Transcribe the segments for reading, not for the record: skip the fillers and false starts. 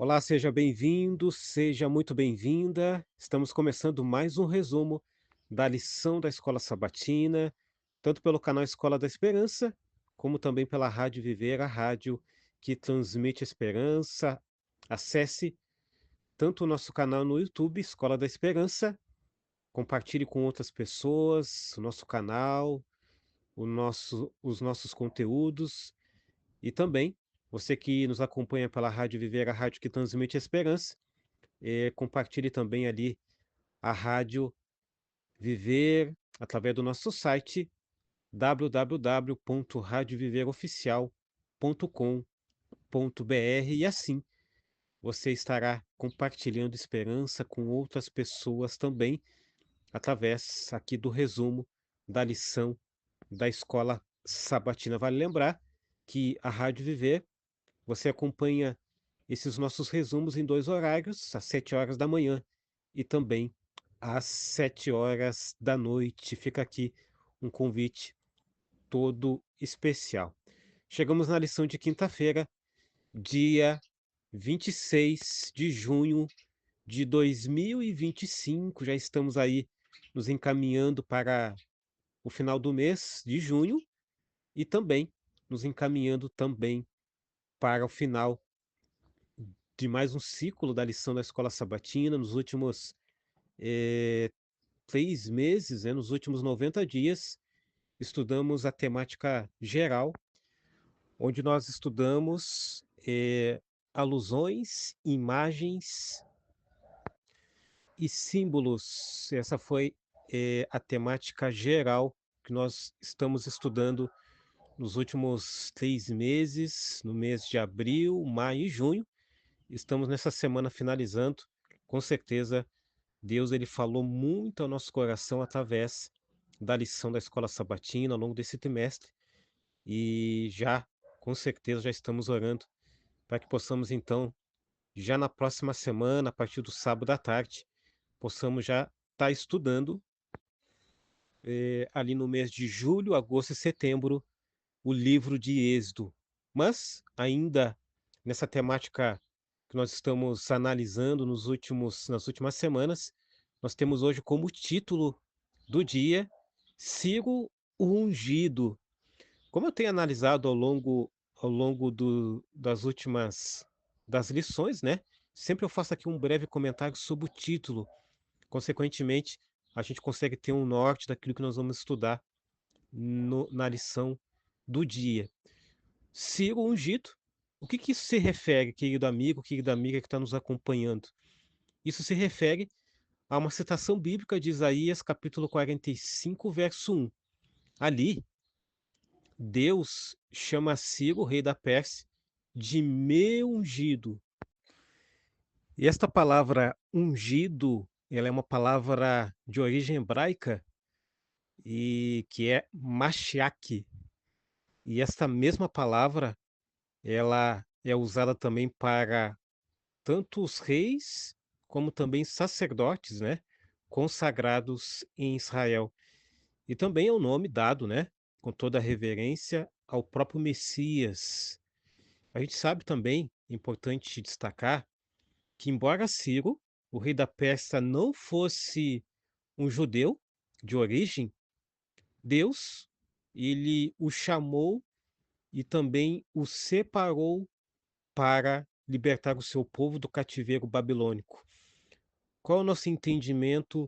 Olá, seja bem-vindo, seja muito bem-vinda. Estamos começando mais um resumo da lição da Escola Sabatina, tanto pelo canal Escola da Esperança, como também pela Rádio Viver, a rádio que transmite esperança. Acesse tanto o nosso canal no YouTube, Escola da Esperança, compartilhe com outras pessoas o nosso canal, os nossos conteúdos. E também, você que nos acompanha pela Rádio Viver, a rádio que transmite esperança, compartilhe também ali a Rádio Viver através do nosso site www.radioviveroficial.com.br e assim você estará compartilhando esperança com outras pessoas também através aqui do resumo da lição da Escola Sabatina. Vale lembrar que a Rádio Viver, você acompanha esses nossos resumos em 2 horários, às 7 horas da manhã e também às 7 horas da noite. Fica aqui um convite todo especial. Chegamos na lição de quinta-feira, dia 26 de junho de 2025. Já estamos aí nos encaminhando para o final do mês de junho e também nos encaminhando também para o final de mais um ciclo da lição da Escola Sabatina. Nos últimos, eh, 3 meses, né, nos últimos 90 dias, estudamos a temática geral, onde nós estudamos, alusões, imagens e símbolos. Essa foi, a temática geral que nós estamos estudando nos últimos 3 meses, no mês de abril, maio e junho. Estamos nessa semana finalizando. Com certeza, Deus ele falou muito ao nosso coração através da lição da Escola Sabatina ao longo desse trimestre e já, com certeza, já estamos orando para que possamos então, já na próxima semana, a partir do sábado à tarde, possamos já estar estudando, ali no mês de julho, agosto e setembro, o livro de Êxodo. Mas ainda nessa temática que nós estamos analisando nas últimas semanas, nós temos hoje como título do dia Ciro o Ungido. Como eu tenho analisado ao longo das lições, né? Sempre eu faço aqui um breve comentário sobre o título. Consequentemente, a gente consegue ter um norte daquilo que nós vamos estudar na lição do dia. Ciro ungido. O que que isso se refere, querido amigo, querida amiga que está nos acompanhando? Isso se refere a uma citação bíblica de Isaías, capítulo 45, verso 1. Ali, Deus chama Ciro, rei da Pérsia, de meu ungido. E esta palavra ungido, ela é uma palavra de origem hebraica e que é Mashiach. E esta mesma palavra, ela é usada também para tanto os reis como também sacerdotes, né, consagrados em Israel. E também é o nome dado, né, com toda a reverência ao próprio Messias. A gente sabe também, é importante destacar, que embora Ciro, o rei da Pérsia, não fosse um judeu de origem, Deus, ele o chamou e também o separou para libertar o seu povo do cativeiro babilônico. Qual é o nosso entendimento,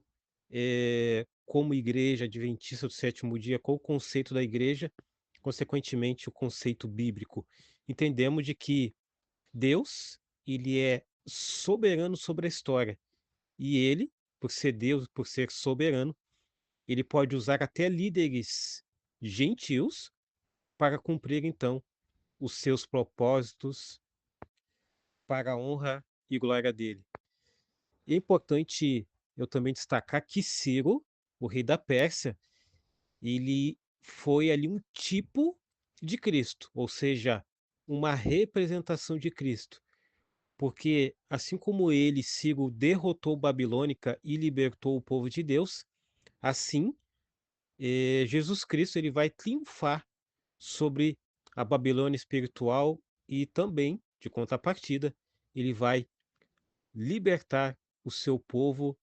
como igreja adventista do sétimo dia? Qual o conceito da igreja? Consequentemente, o conceito bíblico. Entendemos de que Deus, ele é soberano sobre a história. E ele, por ser Deus, por ser soberano, ele pode usar até líderes gentios para cumprir, então, os seus propósitos para a honra e glória dele. E é importante eu também destacar que Ciro, o rei da Pérsia, ele foi ali um tipo de Cristo, ou seja, uma representação de Cristo. Porque assim como ele, Ciro, derrotou Babilônica e libertou o povo de Deus, assim, Jesus Cristo ele vai triunfar sobre a Babilônia espiritual e também, de contrapartida, ele vai libertar o seu povo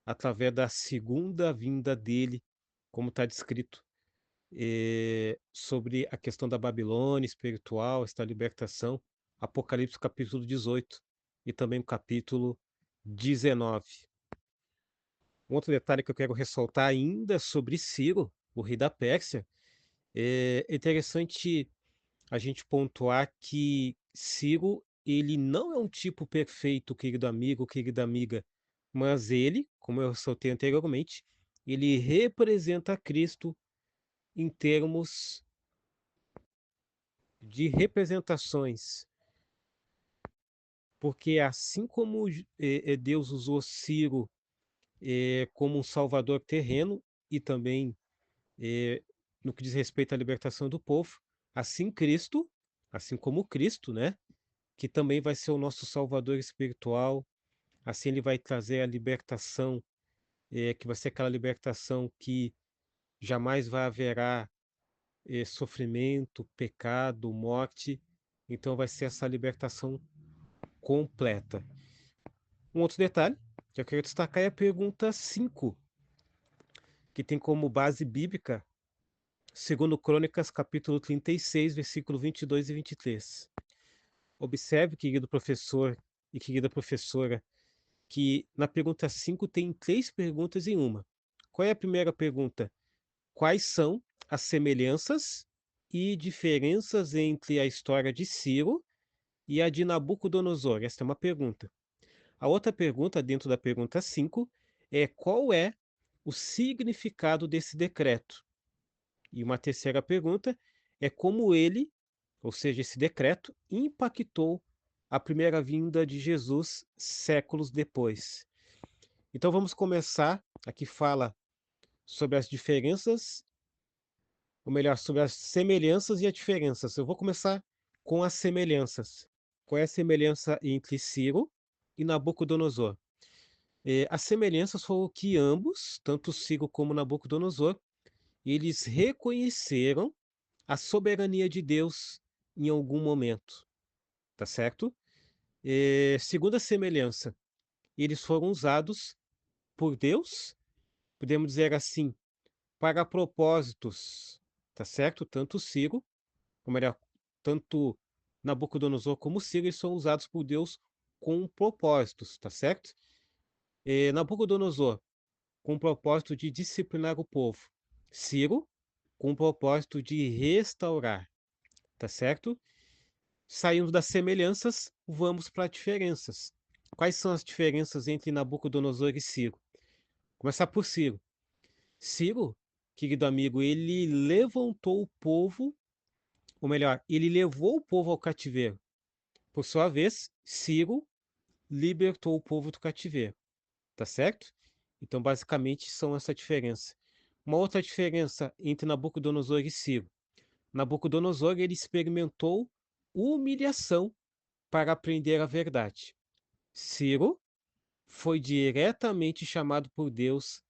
através da segunda vinda dele, como está descrito, sobre a questão da Babilônia espiritual, esta libertação, Apocalipse capítulo 18 e também o capítulo 19. Um outro detalhe que eu quero ressaltar ainda sobre Ciro, o rei da Pérsia, é interessante a gente pontuar que Ciro, ele não é um tipo perfeito, querido amigo, querida amiga, mas ele, como eu ressaltei anteriormente, ele representa Cristo em termos de representações, porque assim como Deus usou Ciro como um salvador terreno e também no que diz respeito à libertação do povo, assim Cristo, assim como Cristo, né, que também vai ser o nosso salvador espiritual, assim ele vai trazer a libertação, que vai ser aquela libertação que jamais vai haverá sofrimento, pecado, morte, então vai ser essa libertação completa. Um outro detalhe que eu quero destacar é a pergunta 5, que tem como base bíblica, segundo Crônicas, capítulo 36, versículo 22 e 23. Observe, querido professor e querida professora, que na pergunta 5 tem 3 perguntas em uma. Qual é a primeira pergunta? Quais são as semelhanças e diferenças entre a história de Ciro e a de Nabucodonosor? Esta é uma pergunta. A outra pergunta, dentro da pergunta 5, é qual é o significado desse decreto? E uma terceira pergunta é como ele, ou seja, esse decreto, impactou a primeira vinda de Jesus séculos depois. Então vamos começar. Aqui fala sobre as diferenças, ou melhor, sobre as semelhanças e as diferenças. Eu vou começar com as semelhanças. Qual é a semelhança entre Ciro e Nabucodonosor? As semelhanças foram que ambos, tanto Ciro como Nabucodonosor, eles reconheceram a soberania de Deus em algum momento, tá certo? Segunda semelhança, eles foram usados por Deus, podemos dizer assim, para propósitos, tá certo? Tanto Ciro, ou melhor, tanto Nabucodonosor como Ciro, eles são usados por Deus com propósitos, tá certo? Nabucodonosor, com o propósito de disciplinar o povo. Ciro, com o propósito de restaurar, tá certo? Saindo das semelhanças, vamos para as diferenças. Quais são as diferenças entre Nabucodonosor e Ciro? Começar por Ciro. Ciro, querido amigo, ele levantou o povo, ou melhor, ele levou o povo ao cativeiro. Por sua vez, Ciro libertou o povo do cativeiro, tá certo? Então, basicamente, são essa diferença. Uma outra diferença entre Nabucodonosor e Ciro. Nabucodonosor, ele experimentou humilhação para aprender a verdade. Ciro foi diretamente chamado por Deus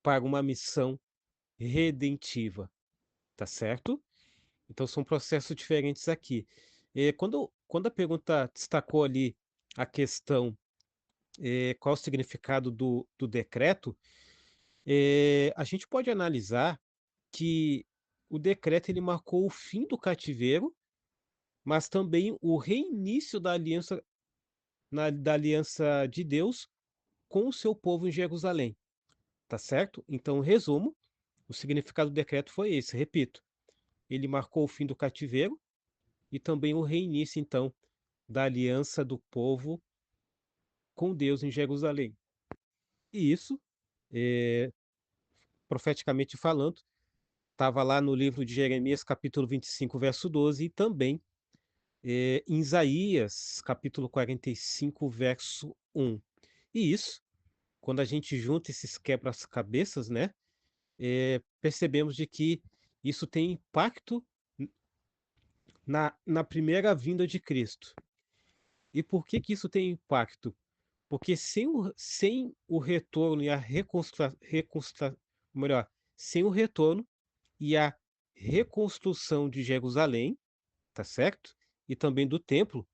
para uma missão redentiva, tá certo? Então são processos diferentes aqui. Quando a pergunta destacou ali a questão qual o significado do decreto, a gente pode analisar que o decreto ele marcou o fim do cativeiro, mas também o reinício da aliança de Deus com o seu povo em Jerusalém, tá certo? Então, resumo, o significado do decreto foi esse, repito, ele marcou o fim do cativeiro e também o reinício, então, da aliança do povo com Deus em Jerusalém. E isso, eh, profeticamente falando, estava lá no livro de Jeremias, capítulo 25, verso 12, e também em Isaías, capítulo 45, verso 1. E isso, quando a gente junta esses quebra-cabeças, né, percebemos de que isso tem impacto na primeira vinda de Cristo. E por que que isso tem impacto? Porque sem o retorno e a melhor, sem o retorno e a reconstrução de Jerusalém, tá certo? E também do templo,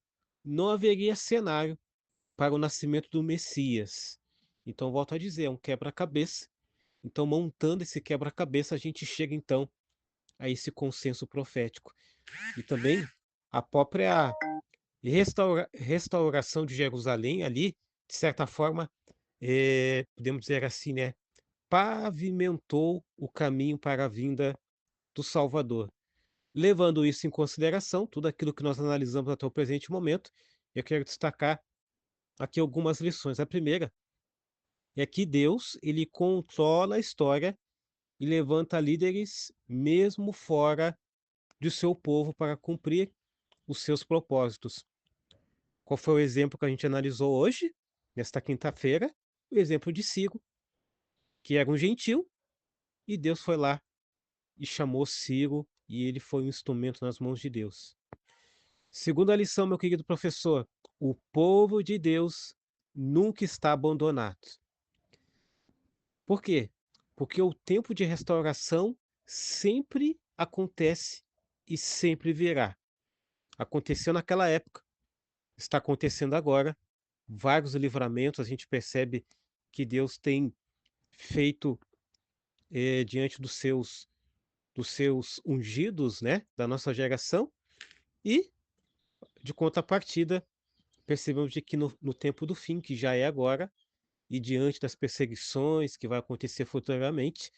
não haveria cenário para o nascimento do Messias. Então, volto a dizer, é um quebra-cabeça. Então, montando esse quebra-cabeça, a gente chega então a esse consenso profético. E também a própria restauração de Jerusalém ali, de certa forma, podemos dizer assim, né, pavimentou o caminho para a vinda do Salvador. Levando isso em consideração, tudo aquilo que nós analisamos até o presente momento, eu quero destacar aqui algumas lições. A primeira é que Deus, ele controla a história e levanta líderes mesmo fora do seu povo para cumprir os seus propósitos. Qual foi o exemplo que a gente analisou hoje, nesta quinta-feira? O exemplo de Ciro, que era um gentil, e Deus foi lá e chamou Ciro, e ele foi um instrumento nas mãos de Deus. Segunda lição, meu querido professor: o povo de Deus nunca está abandonado. Por quê? Porque o tempo de restauração sempre acontece e sempre virá. Aconteceu naquela época, está acontecendo agora. Vários livramentos, a gente percebe que Deus tem feito diante dos seus ungidos, né, da nossa geração, e de contrapartida, percebemos de que no tempo do fim, que já é agora, e diante das perseguições que vai acontecer futuramente,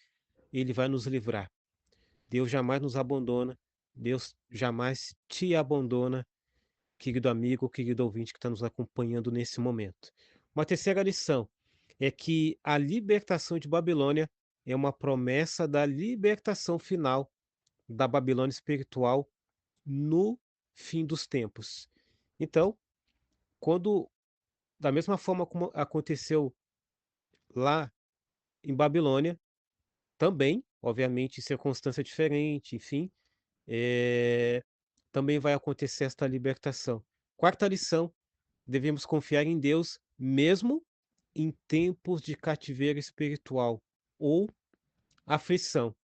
ele vai nos livrar. Deus jamais nos abandona, Deus jamais te abandona, querido amigo, querido ouvinte que está nos acompanhando nesse momento. Uma terceira lição é que a libertação de Babilônia é uma promessa da libertação final da Babilônia espiritual no fim dos tempos. Então, quando, da mesma forma como aconteceu lá em Babilônia, também, obviamente, em circunstância diferente, enfim, eh, também vai acontecer esta libertação. Quarta lição: devemos confiar em Deus mesmo em tempos de cativeiro espiritual ou aflição.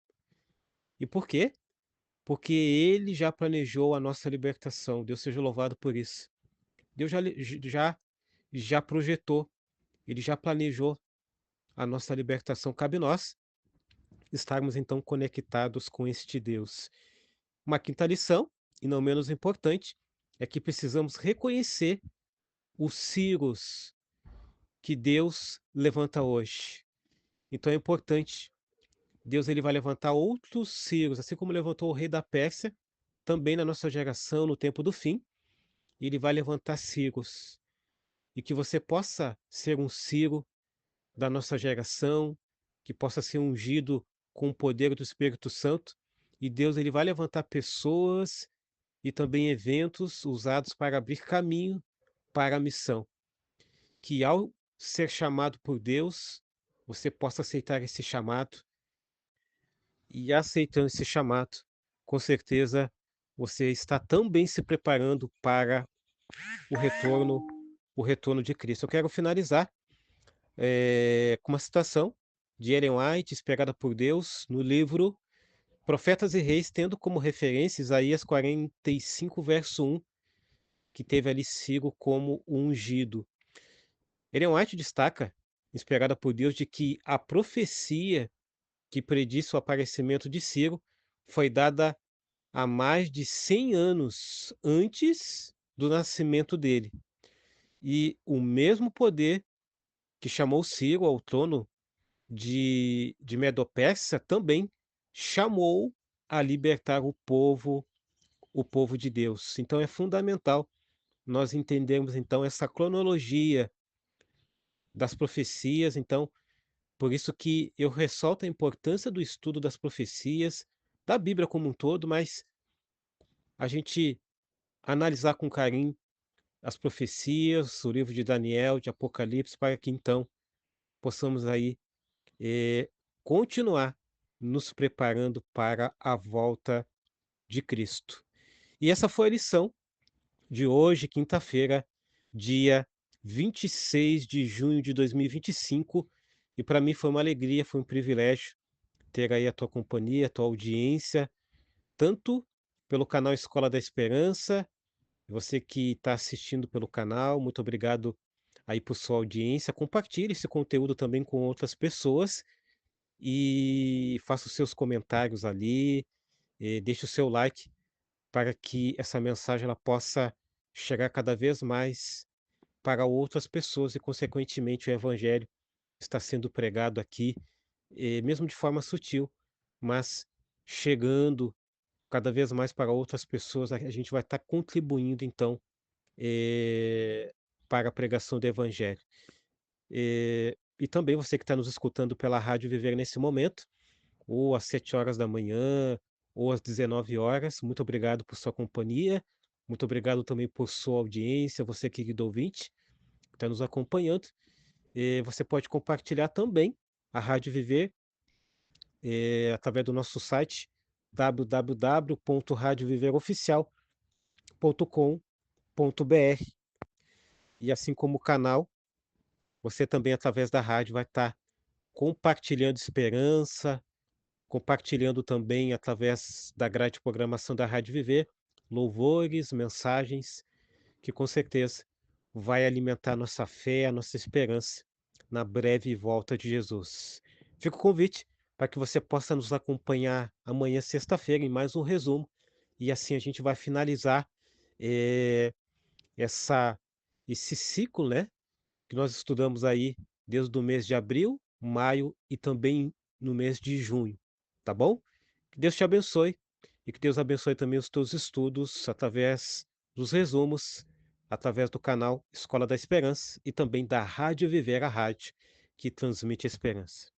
E por quê? Porque Ele já planejou a nossa libertação. Deus seja louvado por isso. Deus já projetou, Ele já planejou a nossa libertação. Cabe nós estarmos então conectados com este Deus. Uma quinta lição, e não menos importante, é que precisamos reconhecer os ciros que Deus levanta hoje. Então é importante, Deus ele vai levantar outros ciros, assim como levantou o rei da Pérsia, também na nossa geração, no tempo do fim, ele vai levantar ciros. E que você possa ser um ciro da nossa geração, que possa ser ungido com o poder do Espírito Santo, e Deus ele vai levantar pessoas e também eventos usados para abrir caminho para a missão. Que ao ser chamado por Deus, você possa aceitar esse chamado, e aceitando esse chamado, com certeza você está também se preparando para o retorno, o retorno de Cristo. Eu quero finalizar com uma citação de Ellen White, inspirada por Deus, no livro Profetas e Reis, tendo como referência Isaías 45, verso 1, que teve ali Ciro como o ungido. Ellen White destaca, inspirada por Deus, de que a profecia que predisse o aparecimento de Ciro foi dada há mais de 100 anos antes do nascimento dele. E o mesmo poder que chamou Ciro ao trono de Medo-Pérsia também chamou a libertar o povo de Deus. Então é fundamental nós entendermos então essa cronologia das profecias. Então, por isso que eu ressalto a importância do estudo das profecias, da Bíblia como um todo, mas a gente analisar com carinho as profecias, o livro de Daniel, de Apocalipse, para que então possamos aí eh, continuar nos preparando para a volta de Cristo. E essa foi a lição de hoje, quinta-feira, dia 26 de junho de 2025. E para mim foi uma alegria, foi um privilégio ter aí a tua companhia, a tua audiência, tanto pelo canal Escola da Esperança, Você que está assistindo pelo canal, muito obrigado aí por sua audiência. Compartilhe esse conteúdo também com outras pessoas e faça os seus comentários ali, deixe o seu like para que essa mensagem ela possa chegar cada vez mais para outras pessoas e, consequentemente, o evangelho está sendo pregado aqui, mesmo de forma sutil, mas chegando cada vez mais para outras pessoas, a gente vai estar contribuindo então, para a pregação do evangelho. E também você que está nos escutando pela Rádio Viver nesse momento, ou às 7 horas da manhã, ou às 19 horas, muito obrigado por sua companhia, muito obrigado também por sua audiência, você querido ouvinte, que está nos acompanhando. Você pode compartilhar também a Rádio Viver, através do nosso site www.radioviveroficial.com.br, e assim como o canal, você também através da rádio vai estar compartilhando esperança, compartilhando também através da grade de programação da Rádio Viver, louvores, mensagens que com certeza vai alimentar nossa fé, a nossa esperança na breve volta de Jesus. Fica o convite para que você possa nos acompanhar amanhã, sexta-feira, em mais um resumo, e assim a gente vai finalizar eh, essa, esse ciclo, né, que nós estudamos aí desde o mês de abril, maio e também no mês de junho, tá bom? Que Deus te abençoe e que Deus abençoe também os teus estudos através dos resumos, através do canal Escola da Esperança e também da Rádio Viver, a rádio que transmite esperança.